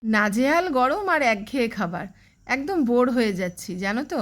নাজেহাল গরম আর একঘেয়ে খাবার, একদম বোর হয়ে যাচ্ছি জানো তো।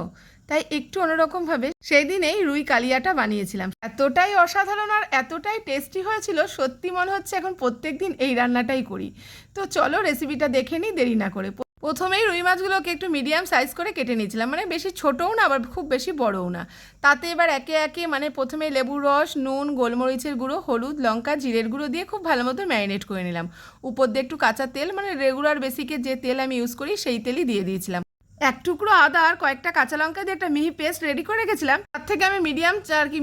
তাই একটু অন্যরকমভাবে সেই দিনেই রুই কালিয়াটা বানিয়েছিলাম। এতটাই অসাধারণ আর এতটাই টেস্টি হয়েছিল, সত্যি মনে হচ্ছে এখন প্রত্যেক দিন এই রান্নাটাই করি। তো চলো রেসিপিটা দেখে নিই দেরি না করে। প্রথমেই রুই মাছগুলোকে একটু মিডিয়াম সাইজ করে কেটে নিয়েছিলাম, মানে বেশি ছোটও না আবার খুব বেশি বড়ও না। তাতে এবার একে একে মানে প্রথমে লেবুর রস, নুন, গোলমরিচের গুঁড়ো, হলুদ, লঙ্কা, জিরের গুঁড়ো দিয়ে খুব ভালো মতো ম্যারিনেট করে নিলাম। উপর দিয়ে একটু কাঁচা তেল, মানে রেগুলার বেসিকে যে তেল আমি ইউজ করি সেই তেলই দিয়ে দিয়েছিলাম। এক টুকরো আদা আর কয়েকটা কাঁচা লঙ্কা দিয়ে একটা মিহি পেস্ট রেডি করে রেখেছিলাম। তার থেকে আমি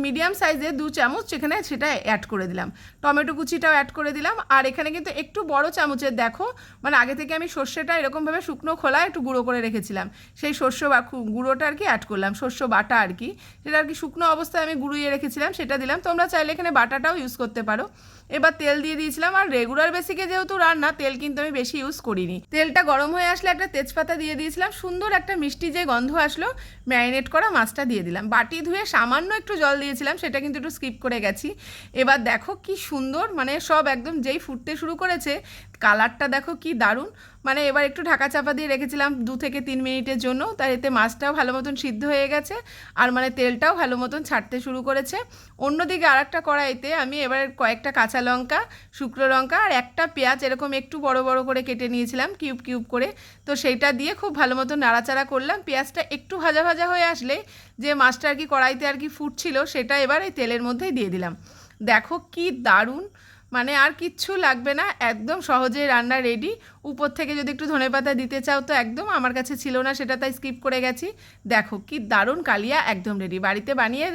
মিডিয়াম সাইজে 2 চামচ সেটা অ্যাড করে দিলাম। টমেটো কুচিটাও অ্যাড করে দিলাম। আর এখানে কিন্তু একটু বড় চামচের দেখো, মানে আগে থেকে আমি সর্ষেটা এরকমভাবে শুকনো খোলা একটু গুঁড়ো করে রেখেছিলাম, সেই শস্য বা গুঁড়োটা আর কি অ্যাড করলাম, শস্য বাটা আর কি, সেটা আর কি শুকনো অবস্থায় আমি গুঁড়িয়ে রেখেছিলাম, সেটা দিলাম। তোমরা চাইলে এখানে বাটাটাও ইউজ করতে পারো। এবার তেল দিয়ে দিয়েছিলাম, আর রেগুলার বেসিকে যেহেতু রান্না, তেল কিন্তু আমি বেশি ইউজ করিনি। তেলটা গরম হয়ে আসলে একটা তেজপাতা দিয়ে দিয়েছিলাম, সুন্দর একটা মিষ্টি যে গন্ধ আসলো, ম্যারিনেট করা মাছটা দিয়ে দিলাম। বাটি ধুয়ে সামান্য একটু জল দিয়েছিলাম, সেটা কিন্তু একটু স্কিপ করে গেছি। এবার দেখো কি সুন্দর, মানে সব একদম যেই ফুটতে শুরু করেছে, কালারটা দেখো কি দারুণ। মানে এবার একটু ঢাকা চাপা দিয়ে রেখেছিলাম 2 থেকে 3 মিনিটের জন্য, তাই এতে মাছটাও ভালো মতন সিদ্ধ হয়ে গেছে, আর মানে তেলটাও ভালো মতন ছাড়তে শুরু করেছে। অন্যদিকে আর একটা কড়াইতে আমি এবার কয়েকটা কাঁচা লঙ্কা, শুকনো লঙ্কা আর একটা পেঁয়াজ এরকম একটু বড় বড় করে কেটে নিয়েছিলাম কিউব কিউব করে। তো সেইটা দিয়ে খুব ভালো মতো নাড়াচাড়া করলাম। পেঁয়াজটা একটু ভাজা ভাজা হয়ে আসলে যে মাছটা আর কি কড়াইতে আর কি ফুটছিল, সেটা এবার এই তেলের মধ্যেই দিয়ে দিলাম। দেখো কি দারুণ, মানে আর কিচ্ছু লাগবে না, একদম সহজেই রান্না রেডি। উপর থেকে যদি একটু ধনেপাতা দিতে চাও তো একদম, আমার কাছে ছিল না সেটা, তাই স্কিপ করে গেছি। দেখো কি দারুণ কালিয়া একদম রেডি, বাড়িতে বানিয়ে